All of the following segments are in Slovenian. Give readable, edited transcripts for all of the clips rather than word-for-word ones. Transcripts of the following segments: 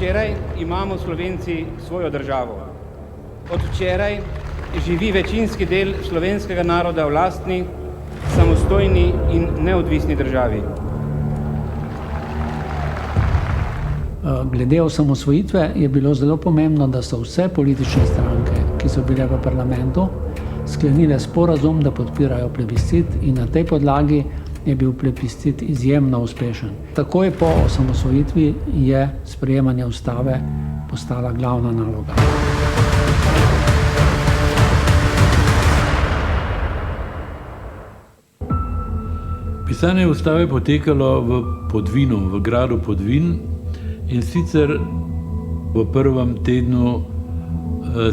včeraj imamo Slovenci svojo državo. Od včeraj živi večinski del slovenskega naroda v lastni, samostojni in neodvisni državi. Glede osamosvojitve je bilo zelo pomembno, da so vse politične stranke, ki so bile v parlamentu, sklenile sporazum, da podpirajo plebiscit, in na tej podlagi je bil plebiscit izjemno uspešen. Takoj po osamosvojitvi je sprejemanje ustave postala glavna naloga. Pisanje ustave je potekalo v Podvinu, v gradu Podvin, in sicer v prvem tednu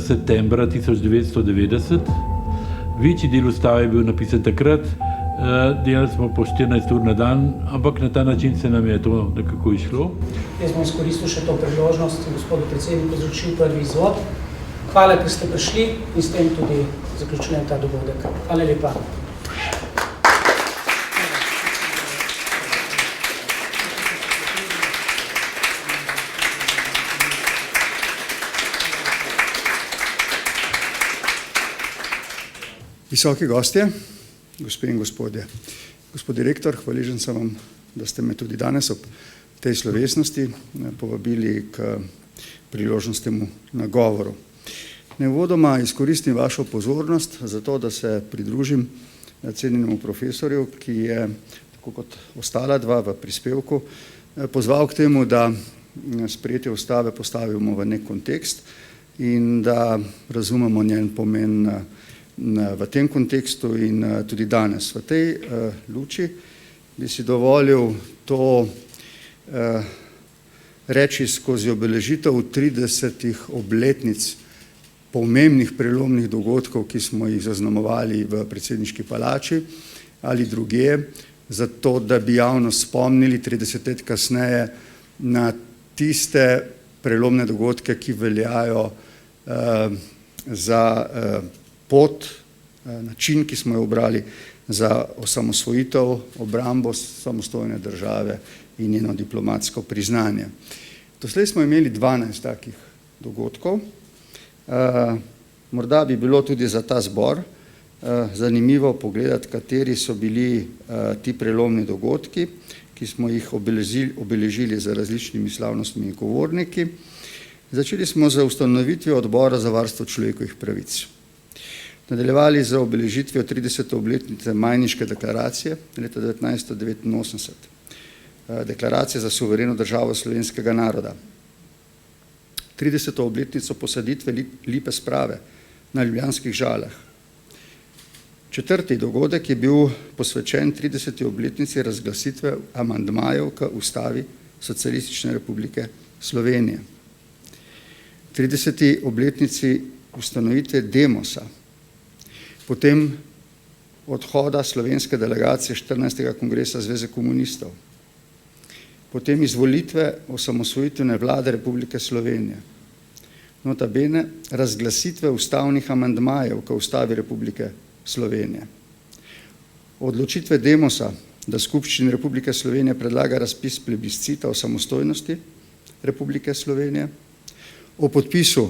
septembra 1990. Večji del ustave je bil napisan takrat, delali smo po 14 ur na dan, ampak na ta način se nam je to nekako išlo. Jaz bom izkoristil še to priložnost in gospodu predsedniku izročil prvi izvod. Hvala, ker ste prišli, in s tem tudi zaključujem ta dogodek. Hvala lepa. Visoki gostje, gospe in gospodje. Gospod direktor, hvaležen sem vam, da ste me tudi danes ob tej slovesnosti povabili k priložnostnemu nagovoru. Naj uvodoma izkoristim vašo pozornost za to, da se pridružim cenjenemu profesorju, ki je, tako kot ostala dva v prispevku, pozval k temu, da sprejetje ustave postavimo v nek kontekst in da razumemo njen pomen v tem kontekstu in tudi danes. V tej luči bi si dovolil to reči skozi obeležitev 30 obletnic pomembnih prelomnih dogodkov, ki smo jih zaznamovali v predsedniški palači ali drugje, zato da bi javnost spomnili 30 let kasneje na tiste prelomne dogodke, ki veljajo za pot, način, ki smo jo ubrali za osamosvojitev, obrambo samostojne države in njeno diplomatsko priznanje. Doslej smo imeli 12 takih dogodkov. Morda bi bilo tudi za ta zbor zanimivo pogledati, kateri so bili ti prelomni dogodki, ki smo jih obeležili z različnimi slavnostmi in govorniki. Začeli smo z ustanovitvijo Odbora za varstvo človekovih pravic. Nadaljevali z obeležitvijo 30. obletnice Majniške deklaracije leta 1989, deklaracije za suvereno državo slovenskega naroda. 30. obletnico posaditve lipe sprave na Ljubljanskih Žalah. Četrti dogodek je bil posvečen 30. obletnici razglasitve amandmajev k Ustavi Socialistične republike Slovenije. 30. obletnici ustanovitve Demosa, potem odhoda slovenske delegacije 14. kongresa Zveze komunistov, potem izvolitve osamosvojitvene vlade Republike Slovenije, nota bene razglasitve ustavnih amandmajev k Ustavi Republike Slovenije, odločitve Demosa, da Skupščini Republike Slovenije predlaga razpis plebiscita o samostojnosti Republike Slovenije, o podpisu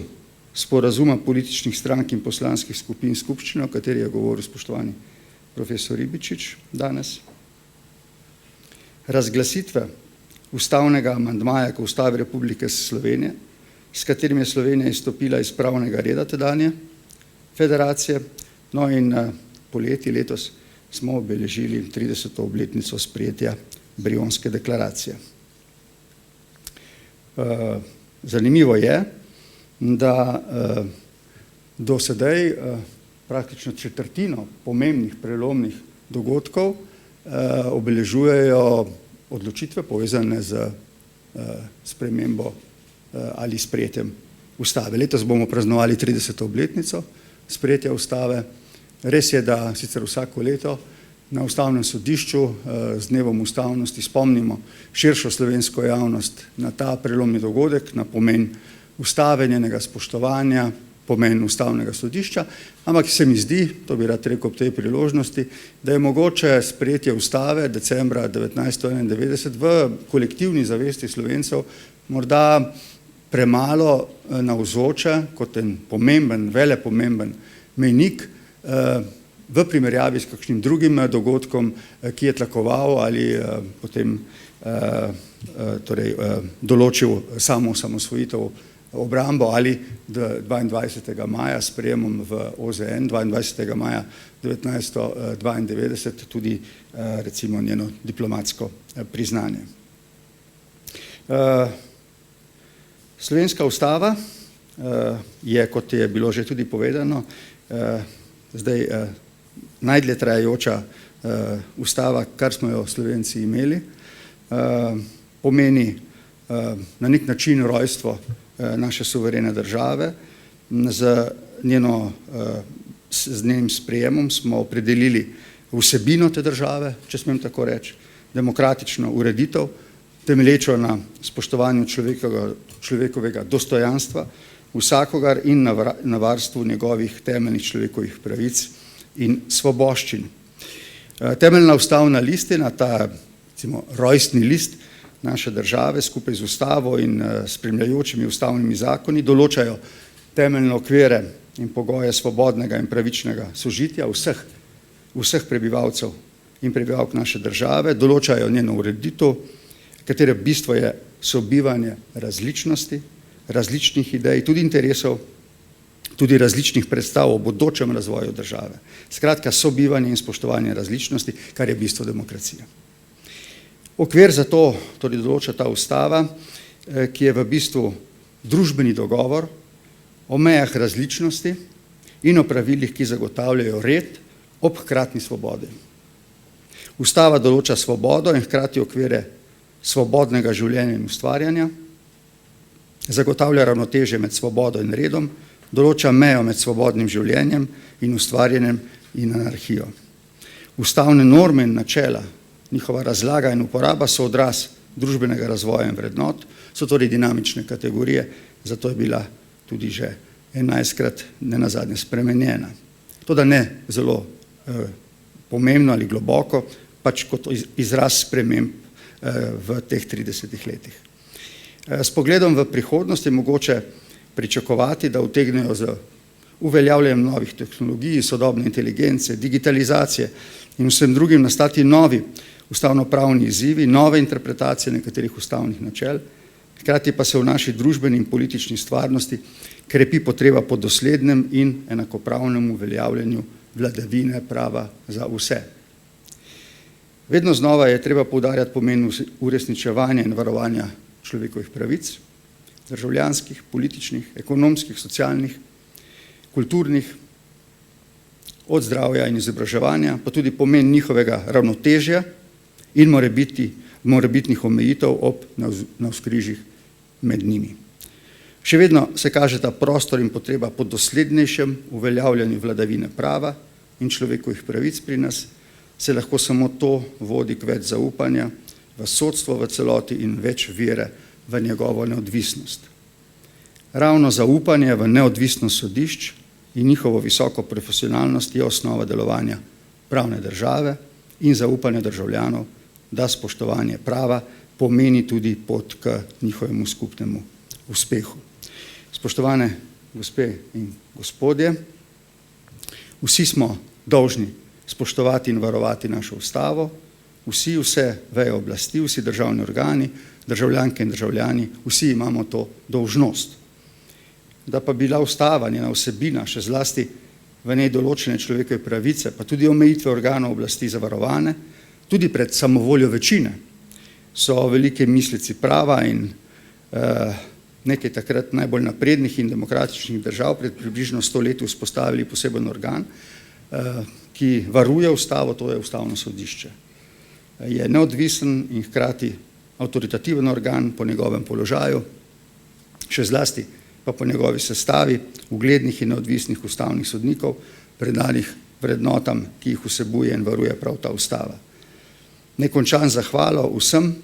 sporazuma političnih strank in poslanskih skupin skupščine, o kateri je govoril spoštovani profesor Ribičič danes, razglasitve ustavnega amandmaja k Ustavi Republike Slovenije, s katerim je Slovenija izstopila iz pravnega reda tedanje federacije, no in poleti letos smo obeležili 30. obletnico sprejetja Brionske deklaracije. Zanimivo je, da do sedaj praktično četrtino pomembnih prelomnih dogodkov obeležujejo odločitve povezane z spremembo ali sprejetjem ustave. Letos bomo praznovali 30. obletnico sprejetja ustave. Res je, da sicer vsako leto na Ustavnem sodišču z dnevom ustavnosti spomnimo širšo slovensko javnost na ta prelomni dogodek, na pomen ustave, njenega spoštovanja, pomen Ustavnega sodišča, ampak se mi zdi, to bi rad rekel ob tej priložnosti, da je mogoče sprejetje ustave decembra 1991 v kolektivni zavesti Slovencev morda premalo navzoča kot en pomemben, velepomemben mejnik v primerjavi s kakšnim drugim dogodkom, ki je tlakoval ali potem določil samo osamosvojitev, obrambo ali 22. maja s sprejemom v OZN, 22. maja 1992 tudi recimo njeno diplomatsko priznanje. Slovenska ustava je, kot je bilo že tudi povedano, zdaj najdlje trajajoča ustava, kar smo jo Slovenci imeli, pomeni na nek način rojstvo naše suverene države. Z njenim sprejemom smo opredelili vsebino te države, če smem tako reči, demokratično ureditev, temelječo na spoštovanju človekovega dostojanstva vsakogar in na varstvu njegovih temeljnih človekovih pravic in svoboščin. Temeljna ustavna listina, ta recimo rojstni list naše države skupaj z ustavo in spremljajočimi ustavnimi zakoni določajo temeljne okvire in pogoje svobodnega in pravičnega sožitja vseh prebivalcev in prebivalk naše države, določajo njeno ureditev, katere bistvo je sobivanje različnosti, različnih idej, tudi interesov, tudi različnih predstav o bodočem razvoju države. Skratka, sobivanje in spoštovanje različnosti, kar je bistvo demokracije. Okvir za to torej določa ta ustava, ki je v bistvu družbeni dogovor o mejah različnosti in o pravilih, ki zagotavljajo red ob hkratni svobodi. Ustava določa svobodo in hkrati okvire svobodnega življenja in ustvarjanja, zagotavlja ravnotežje med svobodo in redom, določa mejo med svobodnim življenjem in ustvarjanjem in anarhijo. Ustavne norme in načela, njihova razlaga in uporaba so odraz družbenega razvoja in vrednot, so torej dinamične kategorije, zato je bila tudi že 11-krat nenazadnje spremenjena. Toda ne zelo pomembno ali globoko, pač kot izraz sprememb v teh 30 letih. S pogledom v prihodnost je mogoče pričakovati, da utegnejo z uveljavljanjem novih tehnologij, sodobne inteligence, digitalizacije in vsem drugim nastati novi ustavnopravni izzivi, nove interpretacije nekaterih ustavnih načel, hkrati pa se v naši družbeni in politični stvarnosti krepi potreba po doslednem in enakopravnem uveljavljanju vladavine prava za vse. Vedno znova je treba poudarjati pomen uresničevanja in varovanja človekovih pravic, državljanskih, političnih, ekonomskih, socialnih, kulturnih, od zdravja in izobraževanja, pa tudi pomen njihovega ravnotežja in morebitnih omejitev ob navzkrižjih med njimi. Še vedno se kaže ta prostor in potreba po doslednejšem uveljavljanju vladavine prava in človekovih pravic pri nas, se lahko samo to vodi k več zaupanja v sodstvo v celoti in več vere v njegovo neodvisnost. Ravno zaupanje v neodvisnost sodišč in njihovo visoko profesionalnost je osnova delovanja pravne države in zaupanja državljanov, da spoštovanje prava pomeni tudi pot k njihovemu skupnemu uspehu. Spoštovane gospe in gospodje, vsi smo dolžni spoštovati in varovati našo ustavo, vse veje oblasti, vsi državni organi, državljanke in državljani, vsi imamo to dolžnost. Da pa bila ustava, njena vsebina, še zlasti v njej določene človekove pravice, pa tudi omejitve organov oblasti zavarovane, tudi pred samovoljo večine, so velike mislici prava in nekaj takrat najbolj naprednih in demokratičnih držav pred približno 100 leti vzpostavili poseben organ, ki varuje ustavo, to je ustavno sodišče. Je neodvisen in hkrati avtoritativen organ po njegovem položaju, še zlasti pa po njegovi sestavi uglednih in neodvisnih ustavnih sodnikov, predanih vrednotam, ki jih vsebuje in varuje prav ta ustava. Naj končam zahvalo vsem,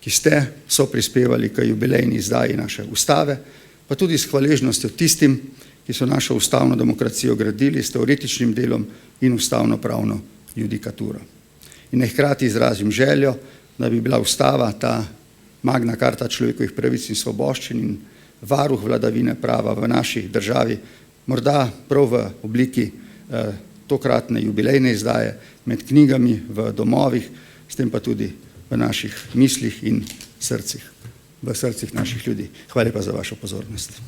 ki ste soprispevali k jubilejni izdaji naše ustave, pa tudi s hvaležnostjo tistim, ki so našo ustavno demokracijo gradili s teoretičnim delom in ustavno-pravno judikaturo. In naj hkrati izrazim željo, da bi bila ustava, ta magna karta človekovih pravic in svoboščin in varuh vladavine prava v naši državi, morda prav v obliki tokratne jubilejne izdaje, med knjigami v domovih, s tem pa tudi v naših mislih in srcih, v srcih naših ljudi. Hvala lepa za vašo pozornost.